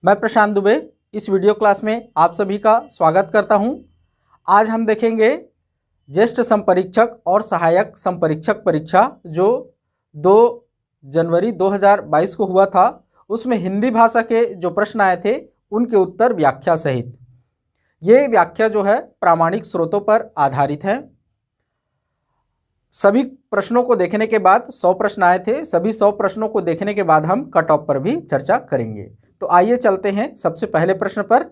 मैं प्रशांत दुबे इस video class में आप सभी का स्वागत करता हूं। आज हम देखेंगे ज्येष्ठ संपरीक्षक और सहायक संपरीक्षक परीक्षा जो 2 जनवरी 2022 को हुआ था। उसमें हिंदी भाषा के जो प्रश्न आए थे उनके उत्तर व्याख्या सहित। ये व्याख्या जो है प्रामाणिक स्रोतों पर आधारित है। सभी प्रश्नों को देखने के बाद 100 प्रश्न आए थे। सभी 100 प्रश्नों को देखने के बाद हम कट ऑफ पर भी चर्चा करेंगे। तो आइए चलते हैं सबसे पहले प्रश्न पर,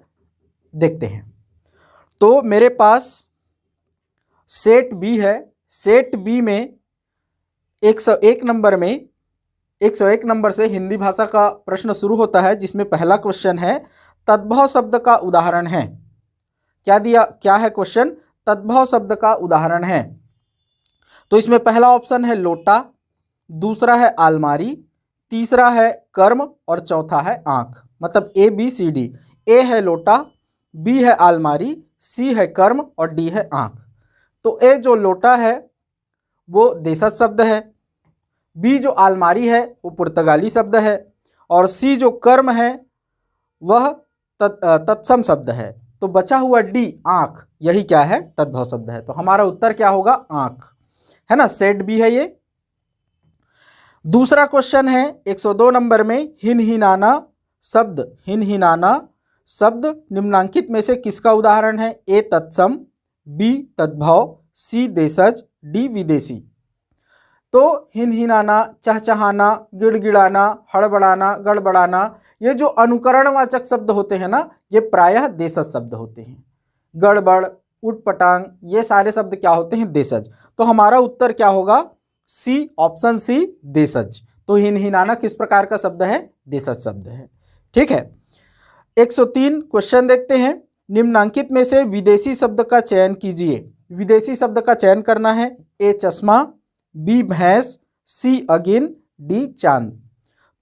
देखते हैं। तो मेरे पास सेट बी है। सेट बी में 101 नंबर में 101 नंबर से हिंदी भाषा का प्रश्न शुरू होता है, जिसमें पहला क्वेश्चन है तद्भव शब्द का उदाहरण है। क्या है क्वेश्चन? तद्भव शब्द का उदाहरण है। तो इसमें पहला ऑप्शन है लोटा, दूसरा है आलमारी, तीसरा है कर्म और चौथा है आंख। मतलब ए बी सी डी। ए है लोटा, बी है आलमारी, सी है कर्म और डी है आंख। तो ए जो लोटा है वो देशज शब्द है, बी जो आलमारी है वो पुर्तगाली शब्द है और सी जो कर्म है वह तत्सम शब्द है। तो बचा हुआ डी आंख, यही क्या है? तद्भव शब्द है। तो हमारा उत्तर क्या होगा? आंख, है ना। सेट बी है ये। दूसरा क्वेश्चन है 102 नंबर में हिनहिनाना शब्द निम्नांकित में से किसका उदाहरण है? ए तत्सम, बी तद्भव, सी देशज, डी विदेशी। तो हिनहिनाना, चहचहाना, गिड़गिड़ाना, हड़बड़ाना, गड़बड़ाना, ये जो अनुकरणवाचक शब्द होते हैं ना, ये प्रायः देशज शब्द होते हैं। गड़बड़, उटपटांग, ये सारे शब्द क्या होते हैं? देशज। तो हमारा उत्तर क्या होगा? सी, ऑप्शन सी, देशज। तो हिनहिनाना किस प्रकार का शब्द है? देशज शब्द है। ठीक है। 103 क्वेश्चन देखते हैं। निम्नांकित में से विदेशी शब्द का चयन कीजिए। विदेशी शब्द का चयन करना है। ए चश्मा, बी भैंस, सी अगिन, डी चांद।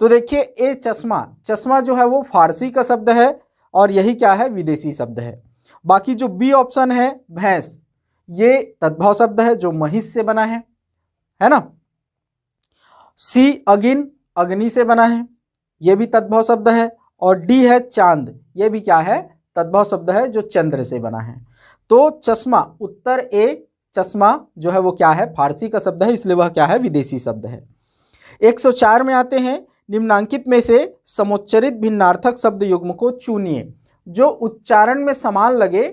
तो देखिए ए चश्मा जो है वो फारसी का शब्द है और यही क्या है? विदेशी शब्द है। बाकी जो बी ऑप्शन है भैंस, ये तद्भव शब्द है जो महिष से बना है ना। सी अगिन, अग्नि से बना है, यह भी तद्भव शब्द है। और डी है चांद, यह भी क्या है? तद्भव शब्द है जो चंद्र से बना है। तो चश्मा, उत्तर ए चश्मा जो है वो क्या है? फारसी का शब्द है, इसलिए वह क्या है? विदेशी शब्द है। 104 में आते हैं। निम्नांकित में से समुच्चरित भिन्नार्थक शब्द युग्म को चुनिए। जो उच्चारण में समान लगे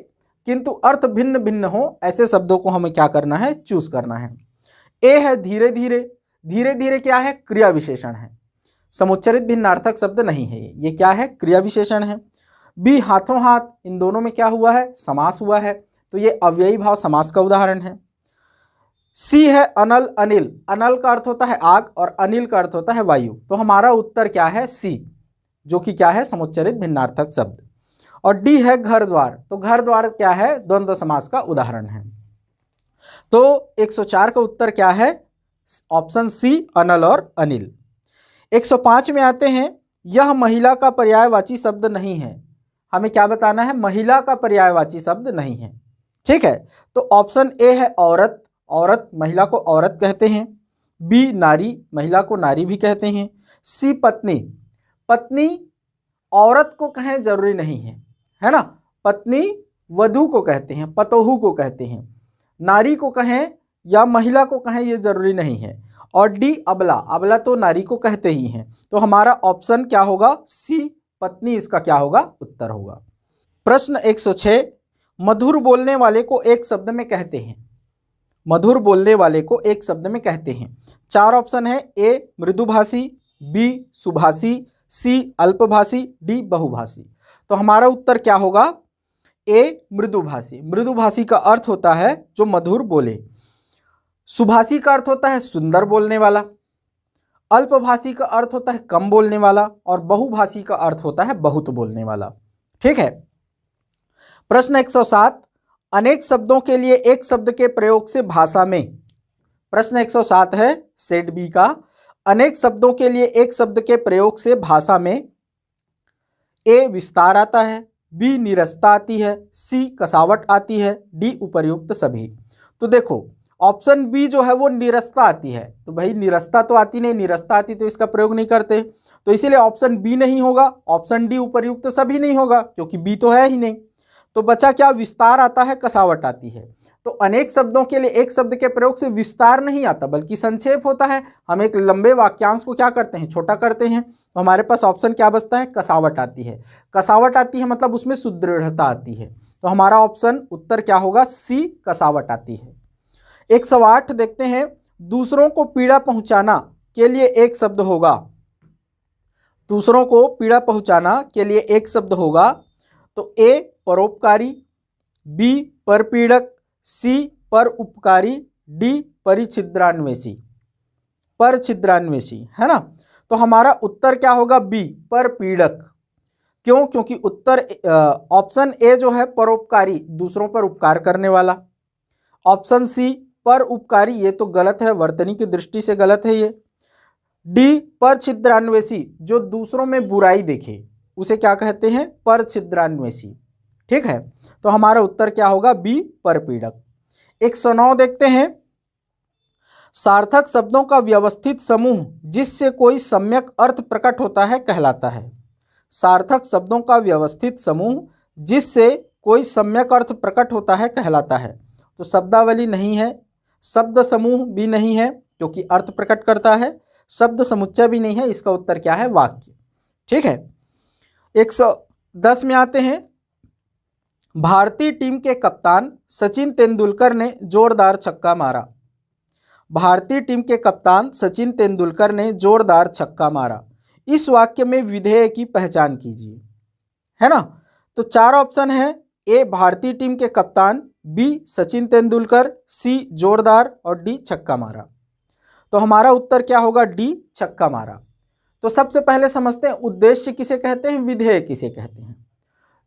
किंतु अर्थ भिन्न भिन्न हो, ऐसे शब्दों को हमें क्या करना है? चूज करना है। ए है धीरे धीरे। धीरे धीरे क्या है? क्रिया विशेषण है, समुच्चरित भिन्नार्थक शब्द नहीं है। ये क्या है? क्रिया विशेषण है। बी हाथों हाथ, इन दोनों में क्या हुआ है? समास हुआ है, तो ये अव्ययी भाव समास का उदाहरण है। सी है अनल अनिल। अनल का अर्थ होता है आग और अनिल का अर्थ होता है वायु। तो हमारा उत्तर क्या है? सी, जो कि क्या है? समुच्चरित भिन्नार्थक शब्द। और डी है घर द्वार। तो घर द्वार क्या है? द्वंद्व समास का उदाहरण है। तो 104 का उत्तर क्या है? ऑप्शन सी, अनल और अनिल। 105 में आते हैं। यह महिला का पर्यायवाची शब्द नहीं है। हमें क्या बताना है? महिला का पर्यायवाची शब्द नहीं है। ठीक है। तो ऑप्शन ए है औरत। औरत, महिला को औरत कहते हैं। बी नारी, महिला को नारी भी कहते हैं। सी पत्नी, पत्नी औरत को कहें जरूरी नहीं है ना। पत्नी वधू को कहते हैं, पतोहू को कहते हैं। नारी को कहें या महिला को कहें ये जरूरी नहीं है। और डी अबला, अबला तो नारी को कहते ही हैं। तो हमारा ऑप्शन क्या होगा? सी, पत्नी इसका क्या होगा? उत्तर होगा। प्रश्न 106। मधुर बोलने वाले को एक शब्द में कहते हैं। मधुर बोलने वाले को एक शब्द में कहते हैं। 4 ऑप्शन है। ए मृदुभाषी, बी सुभाषी, सी अल्पभाषी, डी बहुभाषी। तो हमारा उत्तर क्या होगा? ए मृदुभाषी। मृदुभाषी का अर्थ होता है जो मधुर बोले। सुभाषी का अर्थ होता है सुंदर बोलने वाला। अल्पभाषी का अर्थ होता है कम बोलने वाला। और बहुभाषी का अर्थ होता है बहुत बोलने वाला। ठीक है। प्रश्न 107। अनेक शब्दों के लिए एक शब्द के प्रयोग से भाषा में। प्रश्न 107 है सेट बी का। अनेक शब्दों के लिए एक शब्द के प्रयोग से भाषा में ए विस्तार आता है, बी नीरसता आती है, सी कसावट आती है, डी उपर्युक्त सभी। तो देखो ऑप्शन बी जो है वो निरस्ता आती है। तो भाई निरस्ता तो आती नहीं, निरस्ता आती तो इसका प्रयोग नहीं करते, तो इसीलिए ऑप्शन बी नहीं होगा। ऑप्शन डी उपर्युक्त तो सभी नहीं होगा क्योंकि बी तो है ही नहीं। तो बचा क्या, विस्तार आता है, कसावट आती है। तो अनेक शब्दों के लिए एक शब्द के प्रयोग से विस्तार नहीं आता बल्कि संक्षेप होता है। हम एक लंबे वाक्यांश को क्या करते हैं, छोटा करते हैं। तो हमारे पास ऑप्शन क्या बचता है, कसावट आती है। कसावट आती है मतलब उसमें सुदृढ़ता आती है। तो हमारा ऑप्शन उत्तर क्या होगा, सी, कसावट आती है। 108 देखते हैं, दूसरों को पीड़ा पहुंचाना के लिए एक शब्द होगा। दूसरों को पीड़ा पहुंचाना के लिए एक शब्द होगा। तो ए परोपकारी, बी परपीड़क, सी पर उपकारी, डी परिछिद्रान्वेषी। परछिद्रान्वेषी है ना। तो हमारा उत्तर क्या होगा, बी परपीड़क। क्यों, क्योंकि उत्तर ऑप्शन ए जो है परोपकारी, दूसरों पर उपकार करने वाला। ऑप्शन सी पर उपकारी, ये तो गलत है, वर्तनी की दृष्टि से गलत है ये। डी परछिद्रान्वेषी, जो दूसरों में बुराई देखे उसे क्या कहते हैं, परछिद्रान्वेषी। ठीक है, तो हमारा उत्तर क्या होगा, बी परपीड़क। 109 देखते हैं, सार्थक शब्दों का व्यवस्थित समूह जिससे कोई सम्यक अर्थ प्रकट होता है कहलाता है। सार्थक शब्दों का व्यवस्थित समूह जिससे कोई सम्यक अर्थ प्रकट होता है कहलाता है। तो शब्दावली नहीं है, शब्द समूह भी नहीं है क्योंकि अर्थ प्रकट करता है, शब्द समुच्चय भी नहीं है, इसका उत्तर क्या है, वाक्य। ठीक है, 110 में आते हैं, भारतीय टीम के कप्तान सचिन तेंदुलकर ने जोरदार छक्का मारा। भारतीय टीम के कप्तान सचिन तेंदुलकर ने जोरदार छक्का मारा। इस वाक्य में विधेय की पहचान कीजिए, है ना। तो 4 ऑप्शन है, ए भारतीय टीम के कप्तान, बी सचिन तेंदुलकर, सी जोरदार और डी छक्का मारा। तो हमारा उत्तर क्या होगा, डी छक्का मारा। तो सबसे पहले समझते हैं उद्देश्य किसे कहते हैं, विधेय किसे कहते हैं।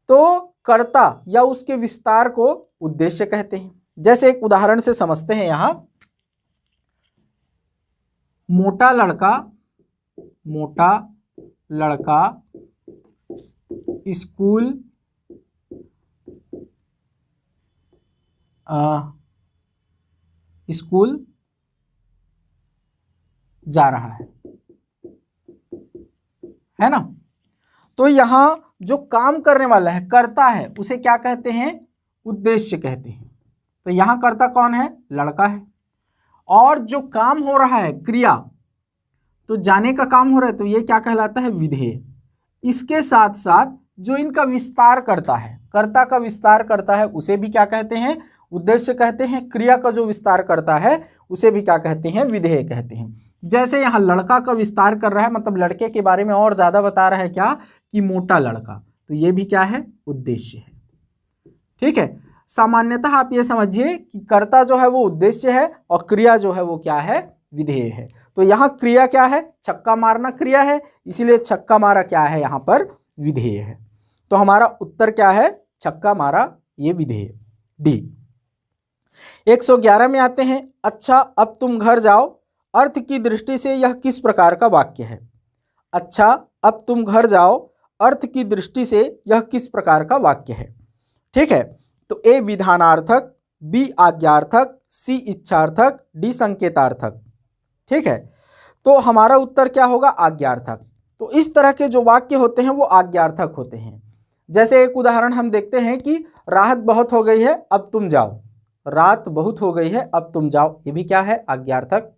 तो कर्ता या उसके विस्तार को उद्देश्य कहते हैं। जैसे एक उदाहरण से समझते हैं, यहां मोटा लड़का स्कूल जा रहा है ना। तो यहां जो काम करने वाला है, कर्ता है, उसे क्या कहते हैं, उद्देश्य कहते हैं। तो यहां कर्ता कौन है, लड़का है। और जो काम हो रहा है, क्रिया, तो जाने का काम हो रहा है, तो ये क्या कहलाता है, विधेय। इसके साथ साथ जो इनका विस्तार करता है, कर्ता का विस्तार करता है, उसे भी क्या कहते हैं, उद्देश्य कहते हैं। क्रिया का जो विस्तार करता है उसे भी क्या कहते हैं, विधेय कहते हैं। जैसे यहाँ लड़का का विस्तार कर रहा है, मतलब लड़के के बारे में और ज्यादा बता रहा है, क्या कि मोटा लड़का, तो ये भी क्या है, उद्देश्य है। ठीक है, सामान्यतः आप ये समझिए कि कर्ता जो है वो उद्देश्य है और क्रिया जो है वो क्या है, विधेय है। तो यहाँ क्रिया क्या है, छक्का मारना क्रिया है, इसीलिए छक्का मारा क्या है, यहाँ पर विधेय है। तो हमारा उत्तर क्या है, छक्का मारा, ये विधेय, डी। 111 में आते हैं, अच्छा अब तुम घर जाओ, अर्थ की दृष्टि से यह किस प्रकार का वाक्य है। अच्छा अब तुम घर जाओ, अर्थ की दृष्टि से यह किस प्रकार का वाक्य है। ठीक है, तो ए विधानार्थक, बी आज्ञार्थक, सी इच्छार्थक, डी संकेतार्थक। ठीक है, तो हमारा उत्तर क्या होगा, आज्ञार्थक। तो इस तरह के जो वाक्य होते हैं वो आज्ञार्थक होते हैं। जैसे एक उदाहरण हम देखते हैं कि रात बहुत हो गई है, अब तुम जाओ। रात बहुत हो गई है, अब तुम जाओ, ये भी क्या है, आज्ञार्थक।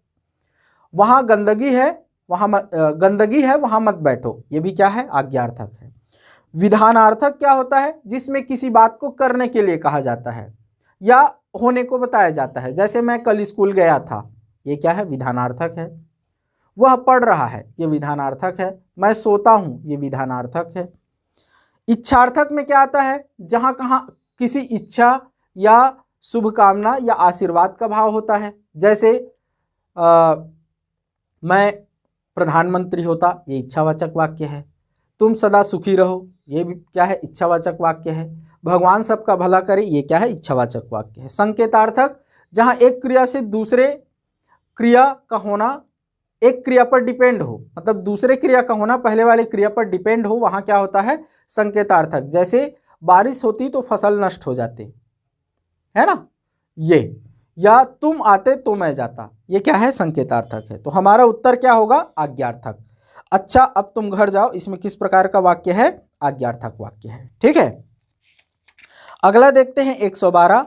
वहां गंदगी है, वहां मत बैठो, ये भी क्या है, आज्ञार्थक है। विधानार्थक क्या होता है, जिसमें किसी बात को करने के लिए कहा जाता है या होने को बताया जाता है। जैसे मैं कल स्कूल गया था, ये क्या है, विधानार्थक है। वह पढ़ रहा है, ये विधानार्थक है। मैं सोता हूं, ये विधानार्थक है। इच्छार्थक में क्या आता है, जहां कहां किसी इच्छा या शुभकामना या आशीर्वाद का भाव होता है। जैसे मैं प्रधानमंत्री होता, ये इच्छावाचक वाक्य है। तुम सदा सुखी रहो, ये भी क्या है, इच्छावाचक वाक्य है। भगवान सबका भला करे, ये क्या है, इच्छावाचक वाक्य है। संकेतार्थक, जहां एक क्रिया से दूसरे क्रिया का होना एक क्रिया पर डिपेंड हो, मतलब दूसरे क्रिया का होना पहले वाले क्रिया पर डिपेंड हो, वहां क्या होता है, संकेतार्थक। जैसे बारिश होती तो फसल नष्ट हो जाती है ना। या तुम आते तो मैं जाता, ये क्या है? संकेतार्थक है। तो हमारा उत्तर क्या होगा? आज्ञार्थक। अच्छा, अब तुम घर जाओ, इसमें किस प्रकार का वाक्य है? आज्ञार्थक वाक्य है। ठीक है, अगला देखते हैं 112।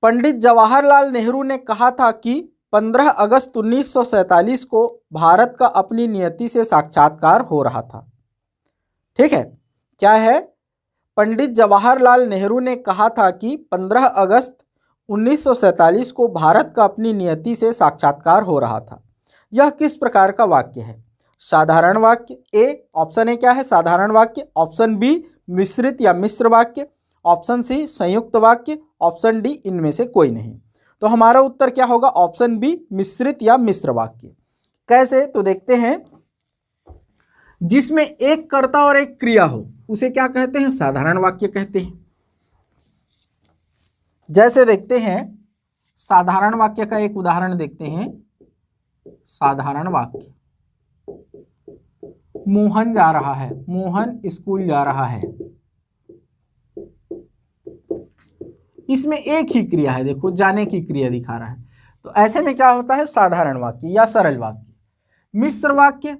पंडित जवाहरलाल नेहरू ने कहा था कि 15 अगस्त 1947 को भारत का अपनी नियति से साक्षात्कार हो रहा था। ठीक है, क्या है? पंडित जवाहरलाल नेहरू ने कहा था कि 15 अगस्त 1947 को भारत का अपनी नियति से साक्षात्कार हो रहा था। यह किस प्रकार का वाक्य है? साधारण वाक्य, ए ऑप्शन ए क्या है? साधारण वाक्य, ऑप्शन बी मिश्रित या मिश्र वाक्य, ऑप्शन सी संयुक्त वाक्य, ऑप्शन डी इनमें से कोई नहीं। तो हमारा उत्तर क्या होगा? ऑप्शन बी मिश्रित या मिश्र वाक्य। कैसे? तो देखते हैं, जिसमें एक कर्ता और एक क्रिया हो उसे क्या कहते हैं? साधारण वाक्य कहते हैं। जैसे देखते हैं, साधारण वाक्य का एक उदाहरण देखते हैं। साधारण वाक्य, मोहन जा रहा है, मोहन स्कूल जा रहा है। इसमें एक ही क्रिया है, देखो जाने की क्रिया दिखा रहा है। तो ऐसे में क्या होता है? साधारण वाक्य या सरल वाक्य। मिश्र वाक्य,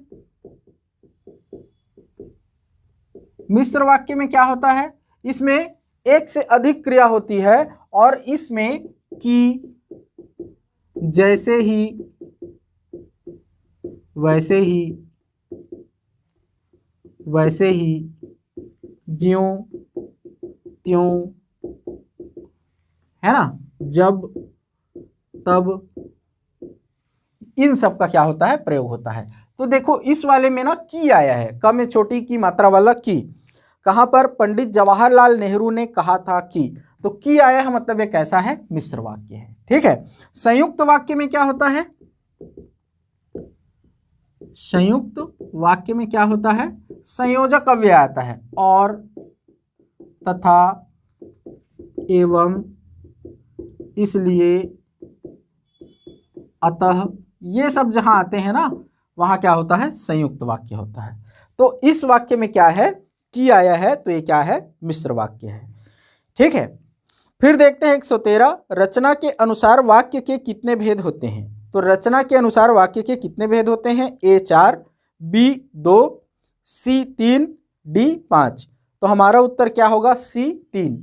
मिश्र वाक्य में क्या होता है? इसमें एक से अधिक क्रिया होती है और इसमें कि, जैसे ही, वैसे ही, वैसे ही, ज्यों त्यों, है ना, जब तब, इन सब का क्या होता है? प्रयोग होता है। तो देखो इस वाले में ना की आया है, क में छोटी की मात्रा वाला की। कहां पर? पंडित जवाहरलाल नेहरू ने कहा था कि, तो की आया है, मतलब ये कैसा है? मिश्र वाक्य है। ठीक है, संयुक्त वाक्य में क्या होता है? संयुक्त वाक्य में क्या होता है? संयोजक अव्यय आता है, और, तथा, एवं, इसलिए, अतः, ये सब जहां आते हैं ना, वहां क्या होता है? संयुक्त वाक्य होता है। तो इस वाक्य में क्या है? की आया है, तो ये क्या है? मिश्र वाक्य है। ठीक है, फिर देखते हैं 113। रचना के अनुसार वाक्य के कितने भेद होते हैं? तो रचना के अनुसार वाक्य के कितने भेद होते हैं? ए 4, बी 2, सी 3, डी 5। तो हमारा उत्तर क्या होगा? सी 3।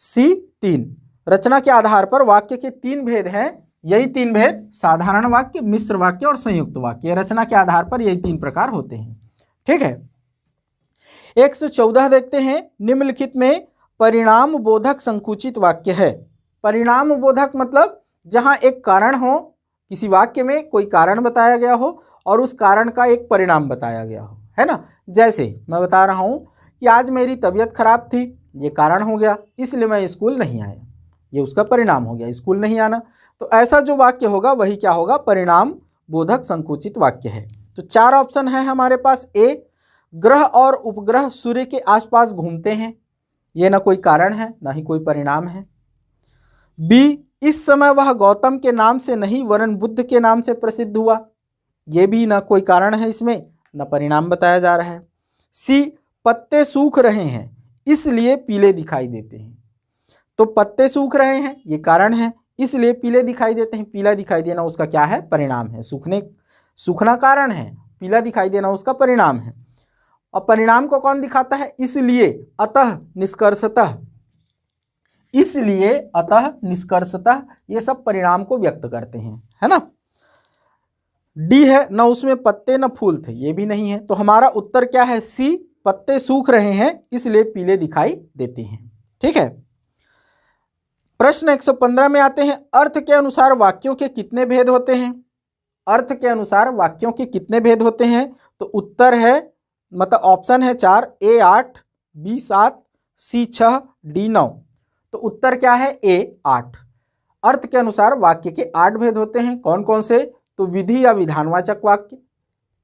सी 3। रचना के आधार पर वाक्य के 3 भेद हैं। यही 3 भेद साधारण वाक्य, मिश्र वाक्य और संयुक्त वाक्य, रचना के आधार पर यही 3 प्रकार होते हैं। ठीक है, 114 देखते हैं। निम्नलिखित में परिणाम बोधक संकुचित वाक्य है। परिणाम बोधक मतलब जहां एक कारण हो, किसी वाक्य में कोई कारण बताया गया हो और उस कारण का एक परिणाम बताया गया हो, है ना। जैसे मैं बता रहा हूं कि आज मेरी तबीयत खराब थी, ये कारण हो गया, इसलिए मैं स्कूल नहीं आया, ये उसका परिणाम हो गया, स्कूल नहीं आना। तो ऐसा जो वाक्य होगा वही क्या होगा? परिणाम बोधक संकुचित वाक्य है। तो 4 ऑप्शन है हमारे पास। ए, ग्रह और उपग्रह सूर्य के आसपास घूमते हैं, ये ना कोई कारण है ना ही कोई परिणाम है। बी, इस समय वह गौतम के नाम से नहीं वरन बुद्ध के नाम से प्रसिद्ध हुआ, ये भी ना कोई कारण है, इसमें ना परिणाम बताया जा रहा है। सी, पत्ते सूख रहे हैं इसलिए पीले दिखाई देते हैं। तो पत्ते सूख रहे हैं ये कारण है, इसलिए पीले दिखाई देते हैं। पीला दिखाई देना उसका क्या है? परिणाम है। सूखना कारण है, पीला दिखाई देना उसका परिणाम है। और परिणाम को कौन दिखाता है? इसलिए, अतः, निष्कर्षतः, इसलिए, अतः, निष्कर्षतः, ये सब परिणाम को व्यक्त करते हैं, है ना। डी है, न उसमें पत्ते न फूल थे, ये भी नहीं है। तो हमारा उत्तर क्या है? सी, पत्ते सूख रहे हैं इसलिए पीले दिखाई देते हैं। ठीक है, प्रश्न 115 में आते हैं। अर्थ के अनुसार वाक्यों के कितने भेद होते हैं? अर्थ के अनुसार वाक्यों के कितने भेद होते हैं? तो उत्तर है, मतलब ऑप्शन है 4, ए 8, बी 7, सी 6, डी 9। तो उत्तर क्या है? ए 8। अर्थ के अनुसार वाक्य के 8 भेद होते हैं। कौन कौन से? तो विधि या विधानवाचक वाक्य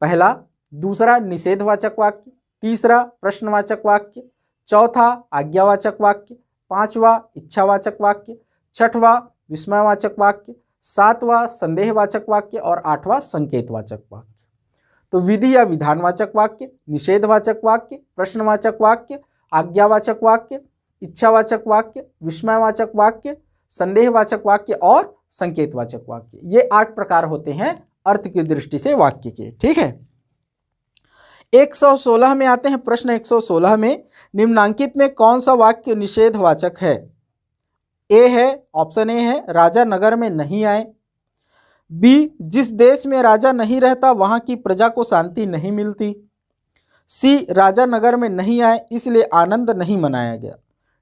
पहला, दूसरा निषेधवाचक वाक्य, तीसरा प्रश्नवाचक वाक्य, चौथा आज्ञावाचक वाक्य, पांचवा इच्छावाचक वाक्य, छठवां विस्मयवाचक वाक्य, सातवां संदेहवाचक वाक्य और आठवां संकेतवाचक वाक्य। तो विधि या विधानवाचक वाक्य, निषेधवाचक वाक्य, प्रश्नवाचक वाक्य, आज्ञावाचक वाक्य, इच्छावाचक वाक्य, विस्मयवाचक वाक्य, संदेहवाचक वाक्य और संकेतवाचक वाक्य। ये 8 प्रकार होते हैं अर्थ की दृष्टि से वाक्य के। ठीक है, 116 में आते हैं। प्रश्न 116 में निम्नांकित में कौन सा वाक्य निषेधवाचक है? ए है, ऑप्शन ए है, राजा नगर में नहीं आए। बी, जिस देश में राजा नहीं रहता वहां की प्रजा को शांति नहीं मिलती। सी, राजा नगर में नहीं आए इसलिए आनंद नहीं मनाया गया।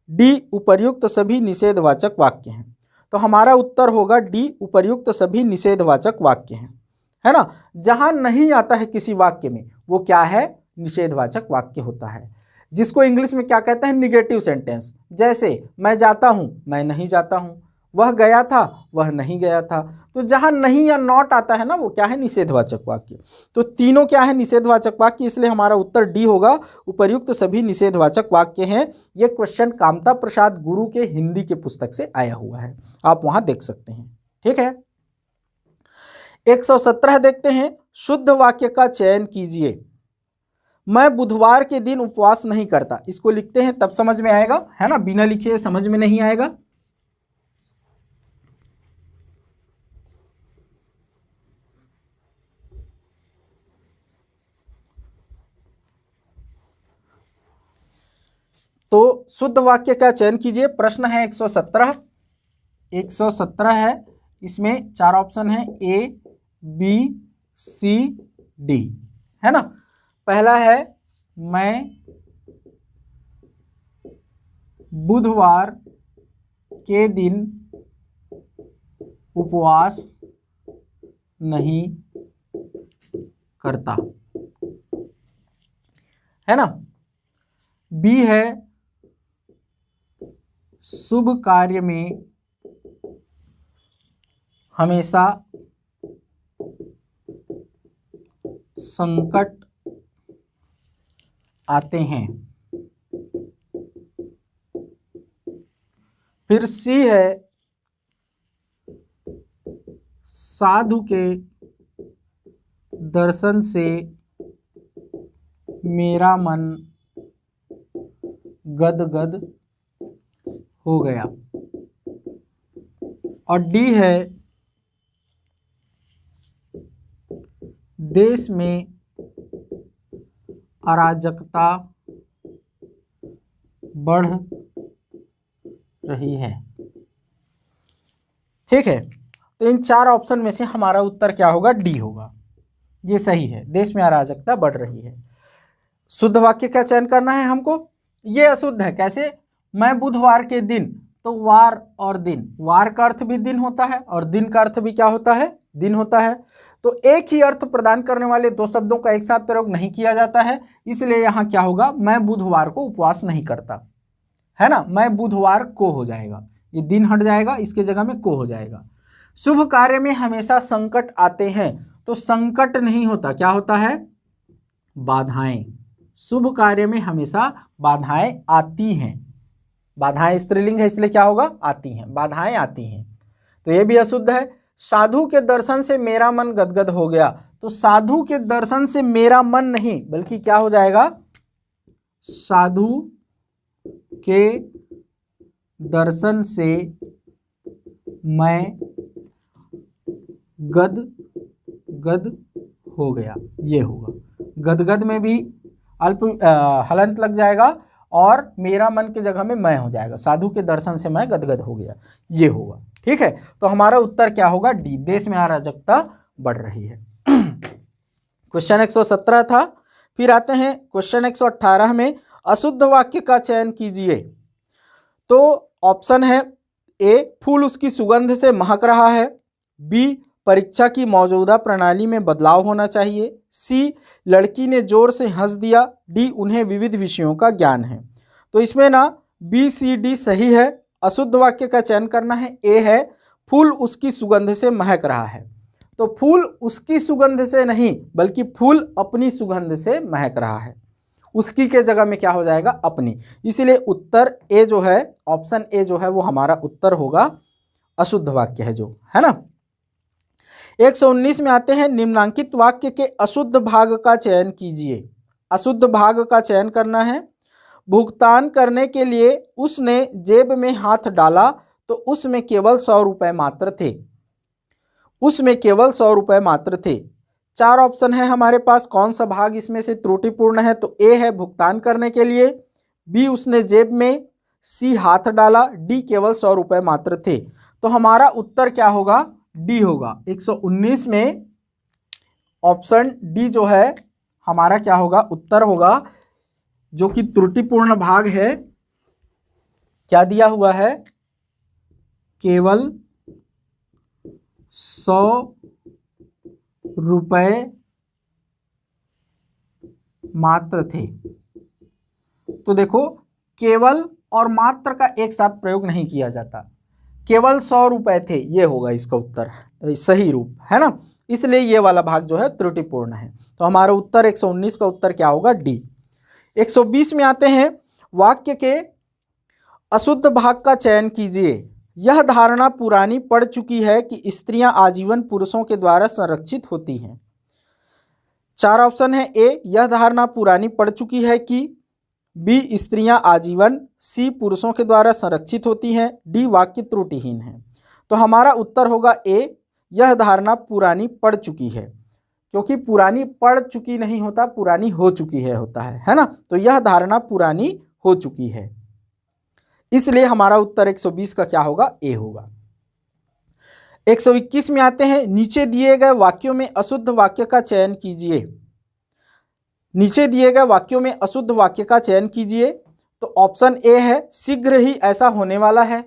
डी, उपर्युक्त सभी निषेधवाचक वाक्य हैं। तो हमारा उत्तर होगा डी, उपर्युक्त सभी निषेधवाचक वाक्य हैं, है ना। जहां नहीं आता है किसी वाक्य में वो क्या है? निषेधवाचक वाक्य होता है, जिसको इंग्लिश में क्या कहते हैं? Negative sentence. जैसे मैं जाता हूं, मैं नहीं जाता हूं, वह गया था, वह नहीं गया था। तो जहां नहीं या नॉट आता है ना, वो क्या है? निषेधवाचक वाक्य। तो तीनों क्या है? निषेधवाचक वाक्य, इसलिए हमारा उत्तर डी होगा, उपर्युक्त सभी निषेधवाचक वाक्य हैं। यह क्वेश्चन कामता प्रसाद गुरु के हिंदी के पुस्तक से आया हुआ है, आप वहां देख सकते हैं। ठीक है, 117 देखते हैं। शुद्ध वाक्य का चयन कीजिए। मैं बुधवार के दिन उपवास नहीं करता, इसको लिखते हैं तब समझ में आएगा, है ना, बिना लिखे समझ में नहीं आएगा। तो शुद्ध वाक्य का चयन कीजिए। प्रश्न है 117 है, इसमें 4 ऑप्शन है, ए बी सी डी, है ना। पहला है, मैं बुधवार के दिन उपवास नहीं करता, है ना। बी है, शुभ कार्य में हमेशा संकट आते हैं। फिर सी है, साधु के दर्शन से मेरा मन गदगद हो गया। और डी है, देश में अराजकता बढ़ रही है। ठीक है, तो इन 4 ऑप्शन में से हमारा उत्तर क्या होगा? डी होगा, ये सही है, देश में अराजकता बढ़ रही है। शुद्ध वाक्य का चयन करना है हमको। ये अशुद्ध है, कैसे? मैं बुधवार के दिन, तो वार और दिन, वार का अर्थ भी दिन होता है और दिन का अर्थ भी क्या होता है? दिन होता है। तो एक ही अर्थ प्रदान करने वाले 2 शब्दों का एक साथ प्रयोग नहीं किया जाता है, इसलिए यहां क्या होगा? मैं बुधवार को उपवास नहीं करता, है ना। मैं बुधवार को हो जाएगा, ये दिन हट जाएगा, इसके जगह में को हो जाएगा। शुभ कार्य में हमेशा संकट आते हैं, तो संकट नहीं होता, क्या होता है? बाधाएं। शुभ कार्य में हमेशा बाधाएं आती हैं। बाधाएं स्त्रीलिंग है, इसलिए क्या होगा? आती हैं, बाधाएं आती हैं। तो ये भी अशुद्ध है। साधु के दर्शन से मेरा मन गदगद हो गया, तो साधु के दर्शन से मेरा मन नहीं, बल्कि क्या हो जाएगा? साधु के दर्शन से मैं गदगद हो गया, ये होगा। गदगद में भी अल्प हलंत लग जाएगा और मेरा मन की जगह में मैं हो जाएगा। साधु के दर्शन से मैं गदगद हो गया, ये होगा। ठीक है, तो हमारा उत्तर क्या होगा? डी, देश में अराजकता बढ़ रही है। क्वेश्चन 117 था। फिर आते हैं क्वेश्चन 118 में, अशुद्ध वाक्य का चयन कीजिए। तो ऑप्शन है, ए, फूल उसकी सुगंध से महक रहा है। बी, परीक्षा की मौजूदा प्रणाली में बदलाव होना चाहिए। सी, लड़की ने जोर से हंस दिया। डी, उन्हें विविध विषयों का ज्ञान है। तो इसमें ना बी सी डी सही है। अशुद्ध वाक्य का चयन करना है। ए है, फूल उसकी सुगंध से महक रहा है। तो फूल उसकी सुगंध से नहीं, बल्कि फूल अपनी सुगंध से महक रहा है। उसकी के जगह में क्या हो जाएगा? अपनी। इसलिए उत्तर ए जो है, ऑप्शन ए जो है वो हमारा उत्तर होगा, अशुद्ध वाक्य है जो, है ना। 119 में आते हैं, निम्नांकित वाक्य के अशुद्ध भाग का चयन कीजिए। अशुद्ध भाग का चयन करना है। भुगतान करने के लिए उसने जेब में हाथ डाला तो उसमें केवल 100 रुपये मात्र थे, उसमें केवल 100 रुपये मात्र थे। 4 ऑप्शन है हमारे पास, कौन सा भाग इसमें से त्रुटिपूर्ण है? तो ए है भुगतान करने के लिए, बी उसने जेब में, सी हाथ डाला, डी केवल 100 रुपये मात्र थे। तो हमारा उत्तर क्या होगा? डी होगा। 119 में ऑप्शन डी जो है हमारा क्या होगा? उत्तर होगा, जो कि त्रुटिपूर्ण भाग है। क्या दिया हुआ है? केवल 100 रुपये मात्र थे। तो देखो, केवल और मात्र का एक साथ प्रयोग नहीं किया जाता, केवल 100 रुपये थे, ये होगा इसका उत्तर, सही रूप है ना। इसलिए ये वाला भाग जो है त्रुटिपूर्ण है। तो हमारा उत्तर 119 का उत्तर क्या होगा? डी। 120 में आते हैं, वाक्य के अशुद्ध भाग का चयन कीजिए। यह धारणा पुरानी पड़ चुकी है कि स्त्रियां आजीवन पुरुषों के द्वारा संरक्षित होती हैं। 4 ऑप्शन है, ए यह धारणा पुरानी पड़ चुकी है कि, बी स्त्रियां आजीवन, सी पुरुषों के द्वारा संरक्षित होती हैं, डी वाक्य त्रुटिहीन है। तो हमारा उत्तर होगा ए, यह धारणा पुरानी पड़ चुकी है, क्योंकि पुरानी पड़ चुकी नहीं होता, पुरानी हो चुकी है होता है ना। तो यह धारणा पुरानी हो चुकी है, इसलिए हमारा उत्तर 120 का क्या होगा? ए होगा। 121 में आते हैं, नीचे दिए गए वाक्यों में अशुद्ध वाक्य का चयन कीजिए। नीचे दिए गए वाक्यों में अशुद्ध वाक्य का चयन कीजिए। तो ऑप्शन ए है, शीघ्र ही ऐसा होने वाला है,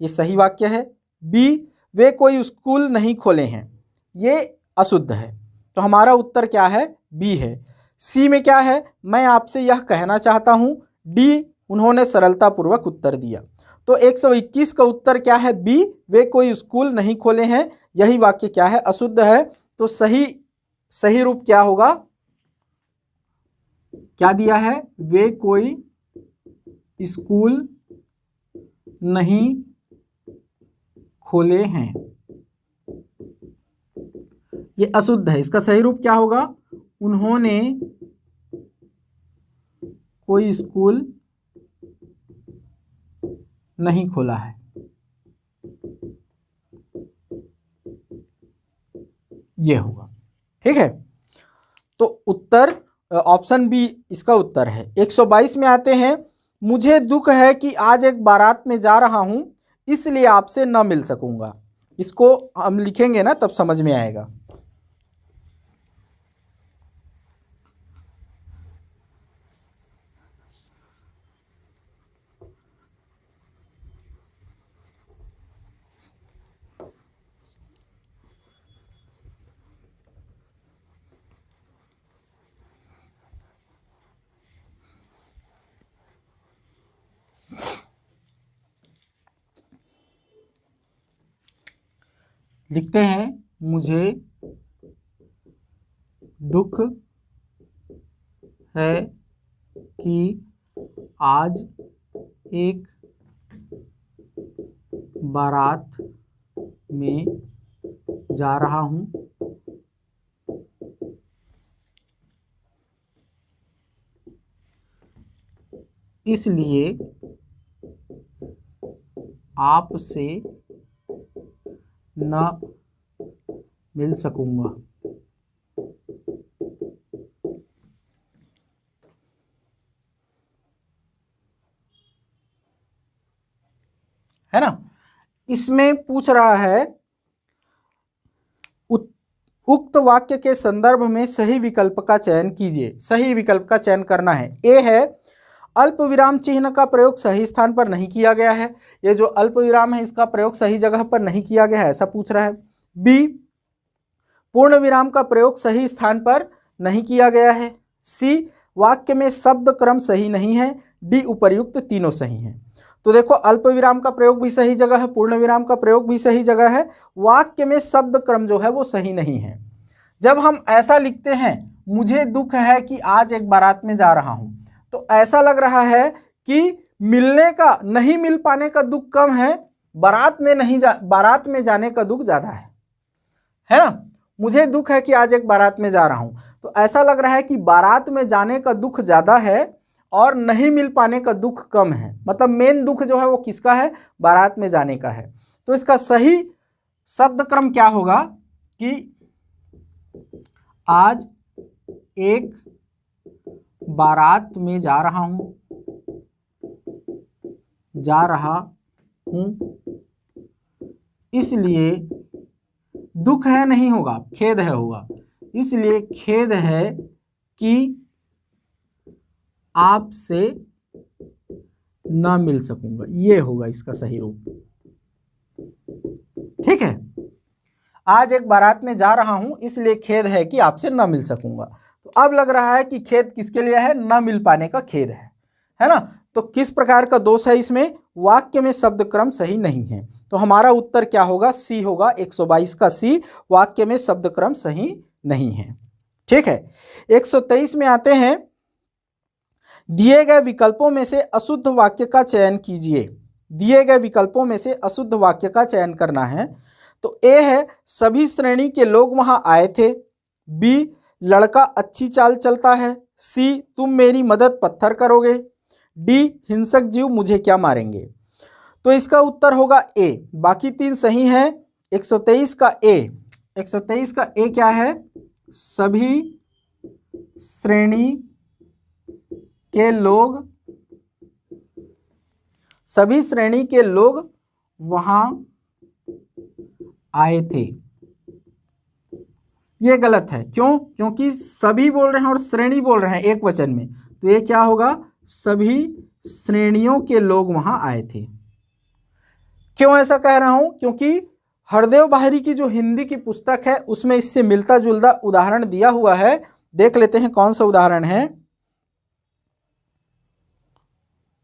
ये सही वाक्य है। बी, वे कोई स्कूल नहीं खोले हैं, ये अशुद्ध है। तो हमारा उत्तर क्या है? बी है। सी में क्या है? मैं आपसे यह कहना चाहता हूं। डी, उन्होंने सरलतापूर्वक उत्तर दिया। तो 121 का उत्तर क्या है? बी, वे कोई स्कूल नहीं खोले हैं, यही वाक्य क्या है? अशुद्ध है। तो सही रूप क्या होगा? क्या दिया है? वे कोई स्कूल नहीं खोले हैं, ये अशुद्ध है। इसका सही रूप क्या होगा? उन्होंने कोई स्कूल नहीं खोला है, ये होगा। ठीक है, तो उत्तर ऑप्शन बी इसका उत्तर है। 122 में आते हैं, मुझे दुख है कि आज एक बारात में जा रहा हूं, इसलिए आपसे न मिल सकूंगा। इसको हम लिखेंगे ना तब समझ में आएगा। लिखते हैं, मुझे दुख है कि आज एक बारात में जा रहा हूं, इसलिए आपसे न मिल सकूंगा। है ना। इसमें पूछ रहा है, उक्त वाक्य के संदर्भ में सही विकल्प का चयन कीजिए। सही विकल्प का चयन करना है। ए है, अल्प विराम चिन्ह का प्रयोग सही स्थान पर नहीं किया गया है। ये जो अल्प विराम है इसका प्रयोग सही जगह पर नहीं किया गया है, ऐसा पूछ रहा है। बी, पूर्ण विराम का प्रयोग सही स्थान पर नहीं किया गया है। सी, वाक्य में शब्द क्रम सही नहीं है। डी, उपर्युक्त तीनों सही हैं। तो देखो, अल्प विराम का प्रयोग भी सही जगह है, पूर्ण विराम का प्रयोग भी सही जगह है, वाक्य में शब्द क्रम जो है वो सही नहीं है। जब हम ऐसा लिखते हैं, मुझे दुख है कि आज एक बारात में जा रहा हूं, तो ऐसा लग रहा है कि मिलने का, नहीं मिल पाने का दुख कम है, बारात में जाने का दुख ज्यादा है ना। मुझे दुख है कि आज एक बारात में जा रहा हूं, तो ऐसा लग रहा है कि बारात में जाने का दुख ज्यादा है और नहीं मिल पाने का दुख कम है। मतलब मेन दुख जो है वो किसका है, बारात में जाने का है। तो इसका सही शब्द क्रम क्या होगा कि आज एक बारात में जा रहा हूं, इसलिए दुख है नहीं होगा, खेद है होगा, इसलिए खेद है कि आपसे ना मिल सकूंगा, ये होगा इसका सही रूप। ठीक है, आज एक बारात में जा रहा हूं इसलिए खेद है कि आपसे ना मिल सकूंगा। तो अब लग रहा है कि खेद किसके लिए है, ना मिल पाने का खेद है ना। तो किस प्रकार का दोष है इसमें, वाक्य में शब्द क्रम सही नहीं है। तो हमारा उत्तर क्या होगा, सी होगा, 122 का सी, वाक्य में शब्द क्रम सही नहीं है। ठीक है, 123 में आते हैं, दिए गए विकल्पों में से अशुद्ध वाक्य का चयन कीजिए। दिए गए विकल्पों में से अशुद्ध वाक्य का चयन करना है। तो ए है, सभी श्रेणी के लोग वहां आए थे। बी, लड़का अच्छी चाल चलता है। सी, तुम मेरी मदद पत्थर करोगे। डी, हिंसक जीव मुझे क्या मारेंगे। तो इसका उत्तर होगा ए, बाकी तीन सही हैं। 123 का ए, 123 का ए क्या है, सभी श्रेणी के लोग वहां आए थे। ये गलत है, क्यों, क्योंकि सभी बोल रहे हैं और श्रेणी बोल रहे हैं एक वचन में। तो ये क्या होगा, सभी श्रेणियों के लोग वहां आए थे। क्यों ऐसा कह रहा हूं, क्योंकि हरदेव बाहरी की जो हिंदी की पुस्तक है उसमें इससे मिलता जुलता उदाहरण दिया हुआ है। देख लेते हैं कौन सा उदाहरण है,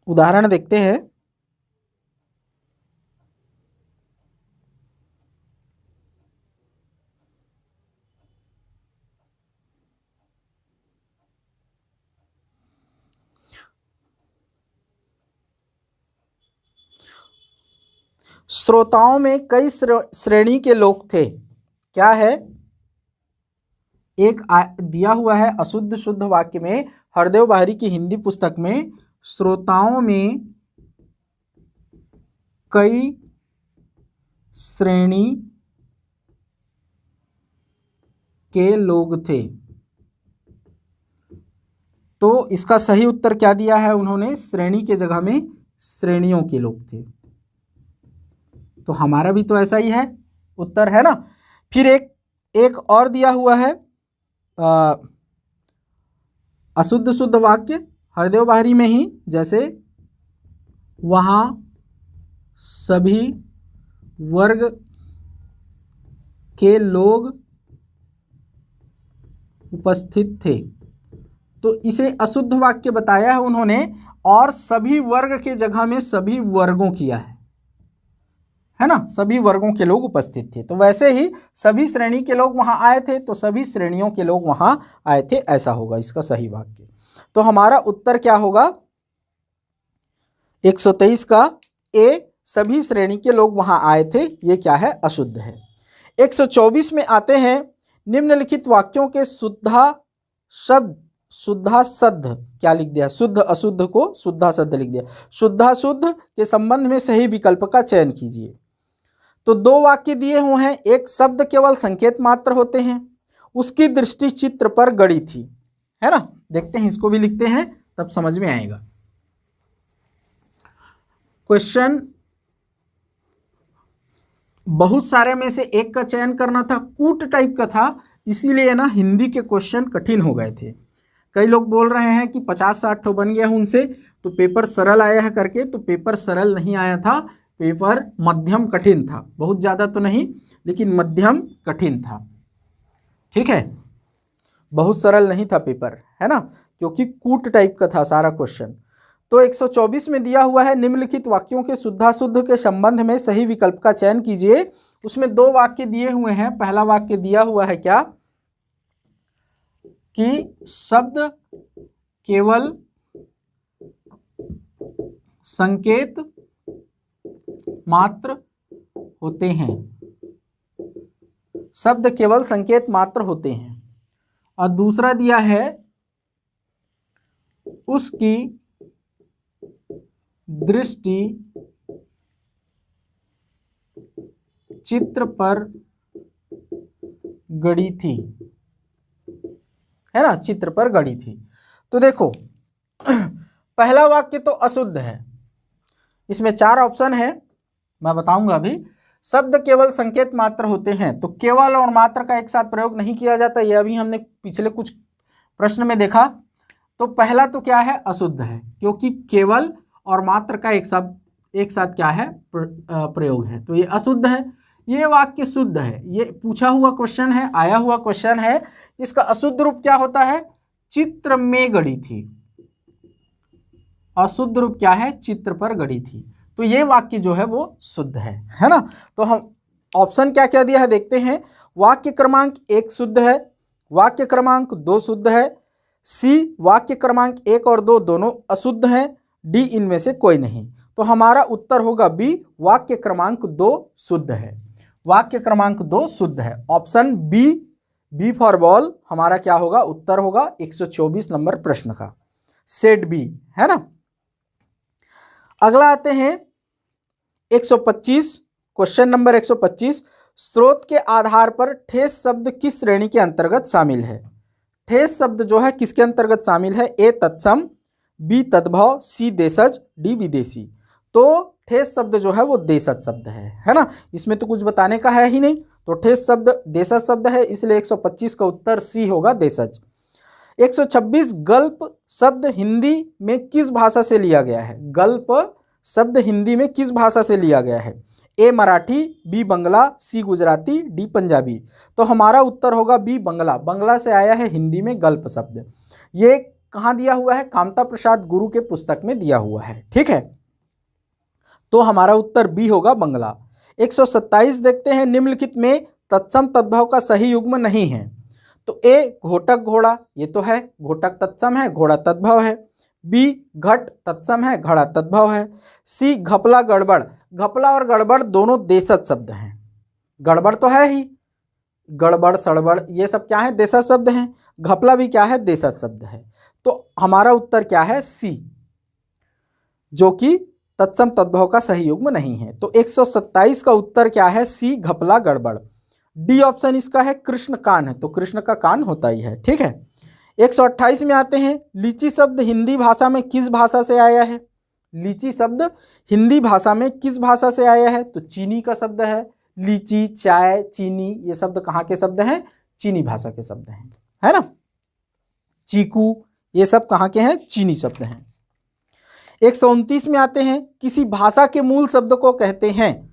उदाहरण देखते हैं। श्रोताओं में कई श्रेणी के लोग थे। क्या है, एक दिया हुआ है अशुद्ध शुद्ध वाक्य में, हरदेव बाहरी की हिंदी पुस्तक में श्रोताओं में कई श्रेणी के लोग थे। तो इसका सही उत्तर क्या दिया है उन्होंने, श्रेणी के जगह में श्रेणियों के लोग थे। तो हमारा भी तो ऐसा ही है उत्तर, है ना। फिर एक और दिया हुआ है अशुद्ध शुद्ध वाक्य हरदेव बाहरी में ही, जैसे वहां सभी वर्ग के लोग उपस्थित थे। तो इसे अशुद्ध वाक्य बताया है उन्होंने और सभी वर्ग के जगह में सभी वर्गों किया है ना, सभी वर्गों के लोग उपस्थित थे। तो वैसे ही सभी श्रेणी के लोग वहां आए थे, तो सभी श्रेणियों के लोग वहां आए थे, ऐसा होगा इसका सही वाक्य। तो हमारा उत्तर क्या होगा, 123 का ए, सभी श्रेणी के लोग वहां आए थे, ये क्या है, अशुद्ध है। 124 में आते हैं, निम्नलिखित वाक्यों के शुद्धाशुद्ध क्या लिख दिया, शुद्ध अशुद्ध को शुद्धाशुद्ध लिख दिया। शुद्धाशुद्ध के संबंध में सही विकल्प का चयन कीजिए। तो दो वाक्य दिए हुए हैं, एक शब्द केवल संकेत मात्र होते हैं, उसकी दृष्टि चित्र पर गड़ी थी, है ना। देखते हैं, इसको भी लिखते हैं तब समझ में आएगा। क्वेश्चन बहुत सारे में से एक का चयन करना था, कूट टाइप का था, इसीलिए ना हिंदी के क्वेश्चन कठिन हो गए थे। कई लोग बोल रहे हैं कि 50-60 ठो बन गया उनसे, तो पेपर सरल आया है करके। तो पेपर सरल नहीं आया था, पेपर मध्यम कठिन था, बहुत ज़्यादा तो नहीं लेकिन मध्यम कठिन था। ठीक है, बहुत सरल नहीं था पेपर, है ना, क्योंकि कूट टाइप का था सारा क्वेश्चन। तो 124 में दिया हुआ है, निम्नलिखित वाक्यों के शुद्धाशुद्ध के संबंध में सही विकल्प का चयन कीजिए। उसमें दो वाक्य दिए हुए हैं। पहला वाक्य दिया हुआ है क्या, कि शब्द केवल संकेत मात्र होते हैं, शब्द केवल संकेत मात्र होते हैं। और दूसरा दिया है, उसकी दृष्टि चित्र पर गड़ी थी, है ना, चित्र पर गड़ी थी। तो देखो पहला वाक्य तो अशुद्ध है, इसमें 4 ऑप्शन है, मैं बताऊंगा अभी। शब्द केवल संकेत मात्र होते हैं, तो केवल और मात्र का एक साथ प्रयोग नहीं किया जाता, यह अभी हमने पिछले कुछ प्रश्न में देखा। तो पहला तो क्या है, अशुद्ध है, क्योंकि केवल और मात्र का एक साथ क्या है, प्रयोग है, तो ये अशुद्ध है। ये वाक्य शुद्ध है, ये पूछा हुआ क्वेश्चन है, आया हुआ क्वेश्चन है। इसका अशुद्ध रूप क्या होता है, चित्र में गड़ी थी। अशुद्ध रूप क्या है, चित्र पर गड़ी थी। तो ये वाक्य जो है वो शुद्ध है ना। तो हम ऑप्शन क्या क्या दिया है देखते हैं। वाक्य क्रमांक 1 शुद्ध है, वाक्य क्रमांक 2 शुद्ध है, सी वाक्य क्रमांक 1 और 2 दोनों अशुद्ध हैं, डी इनमें से कोई नहीं। तो हमारा उत्तर होगा बी, वाक्य क्रमांक 2 शुद्ध है। वाक्य क्रमांक 2 शुद्ध है, ऑप्शन बी फॉर बॉल हमारा क्या होगा, उत्तर होगा 124 नंबर प्रश्न का, सेट बी, है ना। अगला आते हैं 125, क्वेश्चन नंबर 125। स्रोत के आधार पर ठेस शब्द किस श्रेणी के अंतर्गत शामिल है। ठेस शब्द जो है किसके अंतर्गत शामिल है, ए तत्सम, बी तद्भव, सी देशज, डी विदेशी। तो ठेस शब्द जो है वो देशज शब्द है ना, इसमें तो कुछ बताने का है ही नहीं। तो ठेस शब्द देशज शब्द है, इसलिए 125 का उत्तर सी होगा, देशज। 126 गल्प शब्द हिंदी में किस भाषा से लिया गया है। गल्प शब्द हिंदी में किस भाषा से लिया गया है, ए मराठी, बी बंगला, सी गुजराती, डी पंजाबी। तो हमारा उत्तर होगा बी बंगला। बंगला से आया है हिंदी में गल्प शब्द। ये कहाँ दिया हुआ है, कामता प्रसाद गुरु के पुस्तक में दिया हुआ है, ठीक है। तो हमारा उत्तर बी होगा, बंगला। 127 देखते हैं, निम्नलिखित में तत्सम तद्भव का सही युग्म नहीं है। तो ए घोटक घोड़ा, ये तो है, घोटक तत्सम है, घोड़ा तद्भव है। बी घट तत्सम है, घड़ा तद्भव है। सी घपला गड़बड़, घपला और गड़बड़ दोनों देशज शब्द हैं। गड़बड़ तो है ही, गड़बड़ सड़बड़ ये सब क्या है, देशज शब्द हैं। घपला भी क्या है, देशज शब्द है। तो हमारा उत्तर क्या है, सी, जो कि तत्सम तद्भव का सही युग्म नहीं है। तो 127 का उत्तर क्या है, सी घपला गड़बड़। डी ऑप्शन इसका है, कृष्ण कान है, तो कृष्ण का कान होता ही है, ठीक है। 128 में आते हैं, लीची शब्द हिंदी भाषा में किस भाषा से आया है। लीची शब्द हिंदी भाषा में किस भाषा से आया है, तो चीनी का शब्द है। लीची, चाय, चीनी ये शब्द कहाँ के शब्द हैं, चीनी भाषा के शब्द हैं, है ना। चीकू ये सब कहाँ के हैं, चीनी शब्द हैं। 129 में आते हैं, किसी भाषा के मूल शब्द को कहते हैं।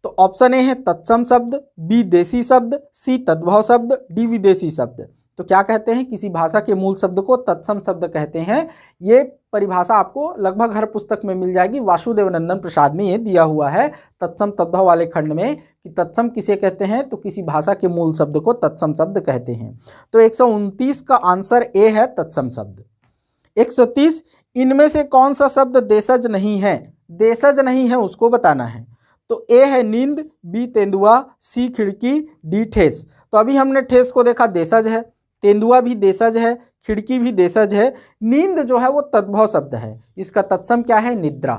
तो ऑप्शन ए है तत्सम शब्द, बी देशी शब्द, सी तद्भव शब्द, डी विदेशी शब्द। तो क्या कहते हैं, किसी भाषा के मूल शब्द को तत्सम शब्द कहते हैं। ये परिभाषा आपको लगभग हर पुस्तक में मिल जाएगी। वासुदेवनंदन प्रसाद में ये दिया हुआ है तत्सम तद्भव वाले खंड में कि तत्सम किसे कहते हैं, तो किसी भाषा के मूल शब्द को तत्सम शब्द कहते हैं। तो 129 का आंसर ए है, तत्सम शब्द। 130, इनमें से कौन सा शब्द देशज नहीं है। देशज नहीं है उसको बताना है। तो ए है नींद, बी तेंदुआ, सी खिड़की, डी ठेस। तो अभी हमने ठेस को देखा, देशज है, तेंदुआ भी देशज है, खिड़की भी देशज है। नींद जो है वो तद्भव शब्द है, इसका तत्सम क्या है, निद्रा।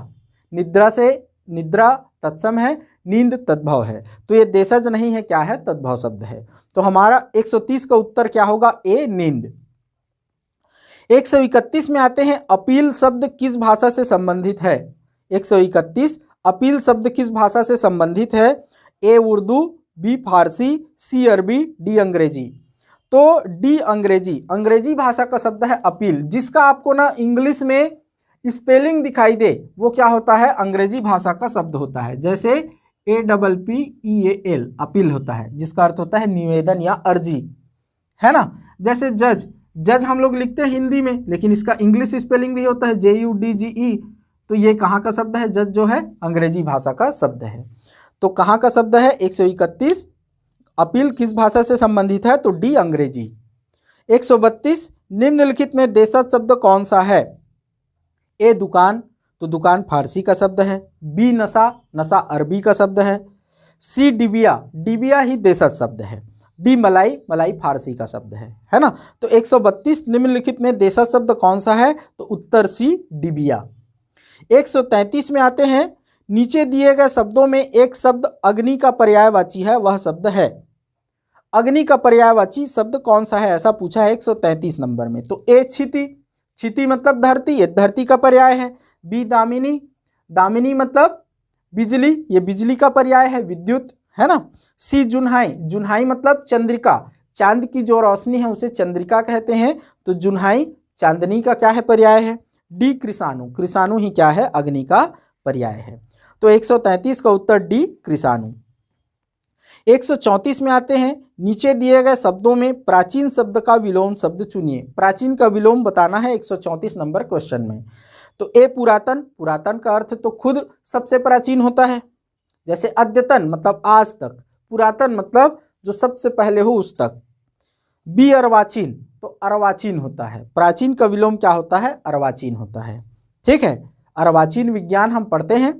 निद्रा से निद्रा तत्सम है, नींद तद्भव है, तो ये देशज नहीं है, क्या है, तद्भव शब्द है। तो हमारा 130 का उत्तर क्या होगा, ए नींद। 131 में आते हैं, अपील शब्द किस भाषा से संबंधित है। 131, अपील शब्द किस भाषा से संबंधित है। ए उर्दू, बी फारसी, सी अरबी, डी अंग्रेजी। तो डी अंग्रेजी। अंग्रेजी भाषा का शब्द है अपील, जिसका आपको ना इंग्लिश में स्पेलिंग दिखाई दे वो क्या होता है, अंग्रेजी भाषा का शब्द होता है। जैसे APPEAL अपील होता है, जिसका अर्थ होता है निवेदन या अर्जी, है ना। जैसे जज, जज हम लोग लिखते हैं हिंदी में, लेकिन इसका इंग्लिश स्पेलिंग भी होता है JUDGE। तो ये कहाँ का शब्द है, जज जो है अंग्रेजी भाषा का शब्द है। तो कहाँ का शब्द है 131, अपील किस भाषा से संबंधित है, तो डी अंग्रेजी। 132, निम्नलिखित में देशज शब्द कौन सा है। ए दुकान, तो दुकान फारसी का शब्द है। बी नशा, नशा अरबी का शब्द है। सी डिबिया, डिबिया ही देशज शब्द है। डी मलाई, मलाई फारसी का शब्द है ना। तो 132 निम्नलिखित में देशज शब्द कौन सा है, तो उत्तर सी डिबिया। 133 में आते हैं, नीचे दिए गए शब्दों में एक शब्द अग्नि का पर्यायवाची है, वह शब्द है। अग्नि का पर्यायवाची शब्द कौन सा है, ऐसा पूछा है 133 नंबर में। तो ए क्षिति, क्षिति मतलब धरती, ये धरती का पर्याय है। बी दामिनी, दामिनी मतलब बिजली, ये बिजली का पर्याय है, विद्युत, है ना। सी जुन्हाई, जुन्हाई मतलब चंद्रिका, चांद की जो रोशनी है उसे चंद्रिका कहते हैं, तो जुन्हाई चांदनी का क्या है, पर्याय है। डी कृषाणु, कृषाणु ही क्या है, अग्नि का पर्याय है। तो 133 का उत्तर डी कृषाणु। 134 में आते हैं, नीचे दिए गए शब्दों में प्राचीन शब्द का विलोम शब्द चुनिए। प्राचीन का विलोम बताना है 134 नंबर क्वेश्चन में। तो ए पुरातन, पुरातन का अर्थ तो खुद सबसे प्राचीन होता है, जैसे अद्यतन मतलब आज तक, पुरातन मतलब जो सबसे पहले हो उस तक। बी अर्वाचीन, तो अर्वाचीन होता है, प्राचीन का विलोम क्या होता है, अर्वाचीन होता है, ठीक है। अर्वाचीन विज्ञान हम पढ़ते हैं।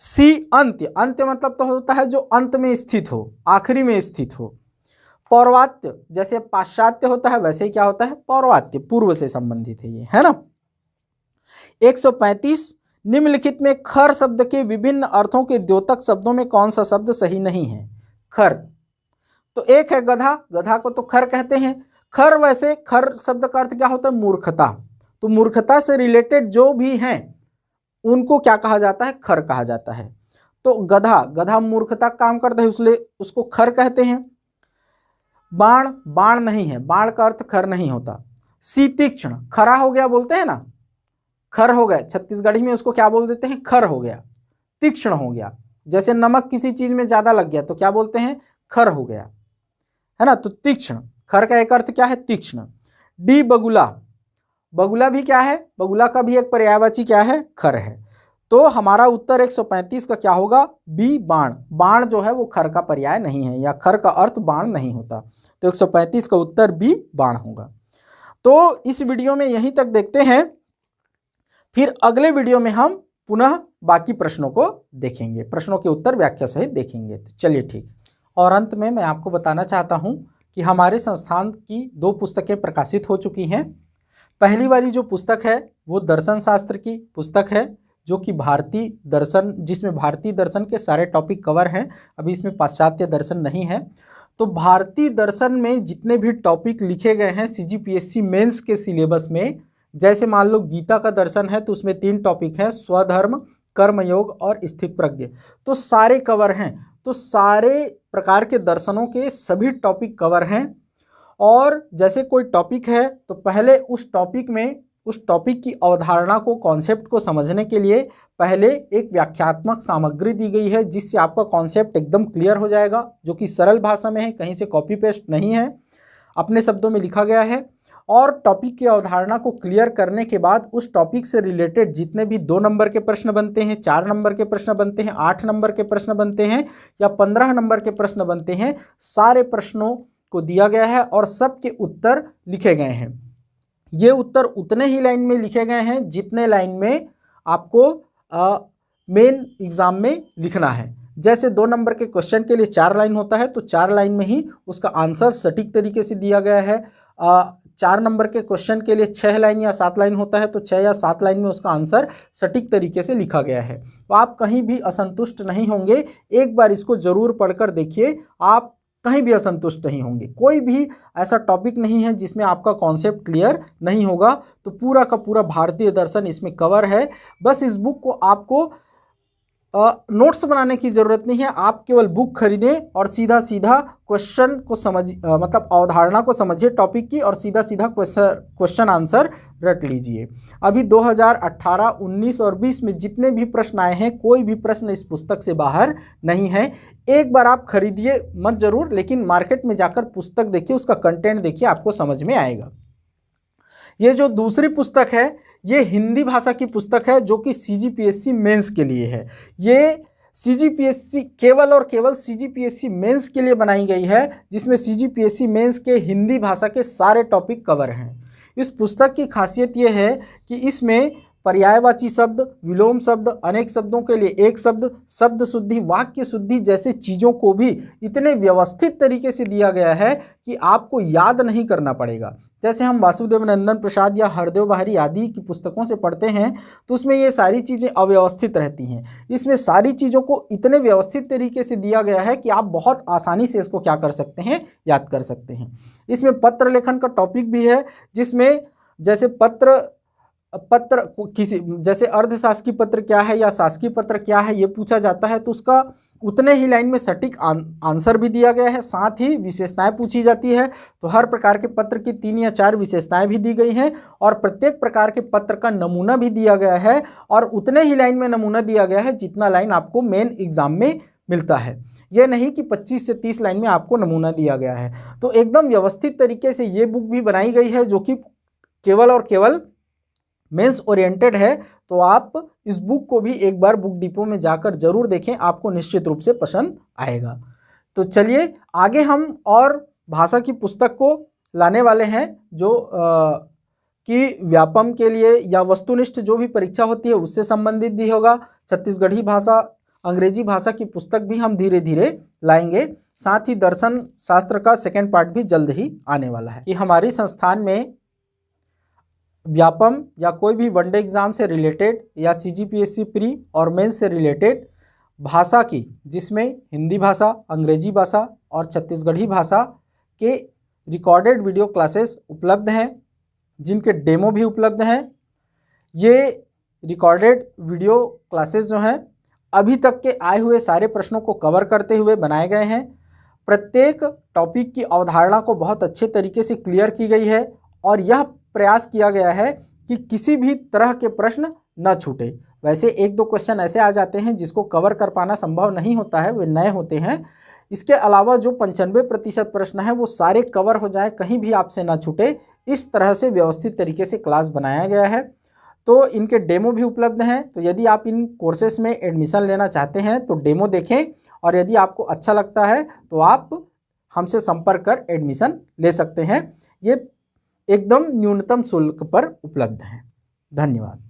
सी अंत्य, अंत्य मतलब तो होता है जो अंत में स्थित हो, आखिरी में स्थित हो। पौर्वात्य, जैसे पाश्चात्य होता है वैसे ही क्या होता है, पौर्वात्य, पूर्व से संबंधित है ये, है ना। 135, निम्नलिखित में खर शब्द के विभिन्न अर्थों के द्योतक शब्दों में कौन सा शब्द सही नहीं है। खर, तो एक है गधा, गधा को तो खर कहते हैं। खर, वैसे खर शब्द का अर्थ क्या होता है, मूर्खता, तो मूर्खता से रिलेटेड जो भी हैं उनको क्या कहा जाता है, खर कहा जाता है। तो गधा, गधा मूर्खता काम करता है इसलिए उसको खर कहते हैं। बाण, बाण नहीं है, बाण का अर्थ खर नहीं होता। सी तीक्ष्ण, खरा हो गया बोलते हैं ना, खर हो गया, छत्तीसगढ़ी में उसको क्या बोल देते हैं, खर हो गया, तीक्ष्ण हो गया। जैसे नमक किसी चीज में ज्यादा लग गया तो क्या बोलते हैं, खर हो गया, है ना। तो तीक्ष्ण, खर का एक अर्थ क्या है, तीक्ष्ण। डी बगुला, बगुला भी क्या है, बगुला का भी एक पर्यायवाची क्या है, खर है। तो हमारा उत्तर 135 का क्या होगा, बी बाण। बाण जो है वो खर का पर्याय नहीं है, या खर का अर्थ बाण नहीं होता, तो 135 का उत्तर बी बाण होगा। तो इस वीडियो में यहीं तक देखते हैं, फिर अगले वीडियो में हम पुनः बाकी प्रश्नों को देखेंगे, प्रश्नों के उत्तर व्याख्या सहित देखेंगे। तो चलिए ठीक। और अंत में मैं आपको बताना चाहता हूं कि हमारे संस्थान की 2 पुस्तकें प्रकाशित हो चुकी हैं। पहली वाली जो पुस्तक है वो दर्शन शास्त्र की पुस्तक है, जो कि भारतीय दर्शन, जिसमें भारतीय दर्शन के सारे टॉपिक कवर हैं, अभी इसमें पाश्चात्य दर्शन नहीं है। तो भारतीय दर्शन में जितने भी टॉपिक लिखे गए हैं CGPSC मेंस के सिलेबस में, जैसे मान लो गीता का दर्शन है तो उसमें 3 टॉपिक हैं, स्वधर्म, कर्मयोग और स्थित प्रज्ञ, तो सारे कवर हैं। तो सारे प्रकार के दर्शनों के सभी टॉपिक कवर हैं। और जैसे कोई टॉपिक है तो पहले उस टॉपिक में, उस टॉपिक की अवधारणा को, कॉन्सेप्ट को समझने के लिए पहले एक व्याख्यात्मक सामग्री दी गई है, जिससे आपका कॉन्सेप्ट एकदम क्लियर हो जाएगा, जो कि सरल भाषा में है, कहीं से कॉपी पेस्ट नहीं है, अपने शब्दों में लिखा गया है। और टॉपिक की अवधारणा को क्लियर करने के बाद उस टॉपिक से रिलेटेड जितने भी 2 नंबर के प्रश्न बनते हैं, 4 नंबर के प्रश्न बनते हैं, 8 नंबर के प्रश्न बनते हैं या 15 नंबर के प्रश्न बनते हैं, सारे प्रश्नों को दिया गया है और सबके उत्तर लिखे गए हैं। ये उत्तर उतने ही लाइन में लिखे गए हैं जितने लाइन में आपको मेन एग्जाम में लिखना है। जैसे 2 नंबर के क्वेश्चन के लिए 4 लाइन होता है, तो 4 लाइन में ही उसका आंसर सटीक तरीके से दिया गया है। 4 नंबर के क्वेश्चन के लिए 6 लाइन या 7 लाइन होता है, तो 6 या 7 लाइन में उसका आंसर सटीक तरीके से लिखा गया है। तो आप कहीं भी असंतुष्ट नहीं होंगे, एक बार इसको जरूर पढ़कर देखिए, आप कहीं भी असंतुष्ट नहीं होंगे। कोई भी ऐसा टॉपिक नहीं है जिसमें आपका कॉन्सेप्ट क्लियर नहीं होगा। तो पूरा का पूरा भारतीय दर्शन इसमें कवर है। बस इस बुक को आपको नोट्स बनाने की ज़रूरत नहीं है, आप केवल बुक खरीदें और सीधा सीधा क्वेश्चन को मतलब अवधारणा को समझिए टॉपिक की, और सीधा सीधा क्वेश्चन आंसर रट लीजिए। अभी 2018, 19 और 20 में जितने भी प्रश्न आए हैं, कोई भी प्रश्न इस पुस्तक से बाहर नहीं है। एक बार आप खरीदिए मत जरूर, लेकिन मार्केट में जाकर पुस्तक देखिए, उसका कंटेंट देखिए, आपको समझ में आएगा। ये जो दूसरी पुस्तक है ये हिंदी भाषा की पुस्तक है, जो कि CGPSC मेंस के लिए है। ये CGPSC केवल और केवल CGPSC मेंस के लिए बनाई गई है, जिसमें CGPSC मेंस के हिंदी भाषा के सारे टॉपिक कवर हैं। इस पुस्तक की खासियत ये है कि इसमें पर्यायवाची शब्द, विलोम शब्द, अनेक शब्दों के लिए एक शब्द, शब्द शुद्धि, वाक्य शुद्धि जैसे चीज़ों को भी इतने व्यवस्थित तरीके से दिया गया है कि आपको याद नहीं करना पड़ेगा। जैसे हम वासुदेव नंदन प्रसाद या हरदेव बाहरी आदि की पुस्तकों से पढ़ते हैं तो उसमें ये सारी चीज़ें अव्यवस्थित रहती हैं। इसमें सारी चीज़ों को इतने व्यवस्थित तरीके से दिया गया है कि आप बहुत आसानी से इसको क्या कर सकते हैं, याद कर सकते हैं। इसमें पत्र लेखन का टॉपिक भी है, जिसमें जैसे पत्र किसी जैसे अर्धशासकीय पत्र क्या है या शासकीय पत्र क्या है ये पूछा जाता है तो उसका उतने ही लाइन में सटीक आंसर भी दिया गया है, साथ ही विशेषताएं पूछी जाती है। तो हर प्रकार के पत्र की 3 या 4 विशेषताएं भी दी गई हैं और प्रत्येक प्रकार के पत्र का नमूना भी दिया गया है और उतने ही लाइन में नमूना दिया गया है जितना लाइन आपको मेन एग्जाम में मिलता है। ये नहीं कि 25 से 30 लाइन में आपको नमूना दिया गया है। तो एकदम व्यवस्थित तरीके से ये बुक भी बनाई गई है जो कि केवल और केवल मेंस ओरिएंटेड है। तो आप इस बुक को भी एक बार बुक डिपो में जाकर जरूर देखें, आपको निश्चित रूप से पसंद आएगा। तो चलिए आगे हम और भाषा की पुस्तक को लाने वाले हैं जो कि व्यापम के लिए या वस्तुनिष्ठ जो भी परीक्षा होती है उससे संबंधित भी होगा। छत्तीसगढ़ी भाषा, अंग्रेजी भाषा की पुस्तक भी हम धीरे धीरे लाएंगे। साथ ही दर्शन शास्त्र का सेकेंड पार्ट भी जल्द ही आने वाला है। कि हमारी संस्थान में व्यापम या कोई भी वनडे एग्जाम से रिलेटेड या CGPSC प्री और मेंस से रिलेटेड भाषा की, जिसमें हिंदी भाषा, अंग्रेजी भाषा और छत्तीसगढ़ी भाषा के रिकॉर्डेड वीडियो क्लासेस उपलब्ध हैं, जिनके डेमो भी उपलब्ध हैं। ये रिकॉर्डेड वीडियो क्लासेस जो हैं अभी तक के आए हुए सारे प्रश्नों को कवर करते हुए बनाए गए हैं। प्रत्येक टॉपिक की अवधारणा को बहुत अच्छे तरीके से क्लियर की गई है और यह प्रयास किया गया है कि किसी भी तरह के प्रश्न न छूटे। वैसे 1-2 क्वेश्चन ऐसे आ जाते हैं जिसको कवर कर पाना संभव नहीं होता है, वे नए होते हैं। इसके अलावा जो 95% प्रश्न है वो सारे कवर हो जाए, कहीं भी आपसे ना छूटे, इस तरह से व्यवस्थित तरीके से क्लास बनाया गया है। तो इनके डेमो भी उपलब्ध हैं। तो यदि आप इन कोर्सेस में एडमिशन लेना चाहते हैं तो डेमो देखें और यदि आपको अच्छा लगता है तो आप हमसे संपर्क कर एडमिशन ले सकते हैं। ये एकदम न्यूनतम शुल्क पर उपलब्ध है। धन्यवाद।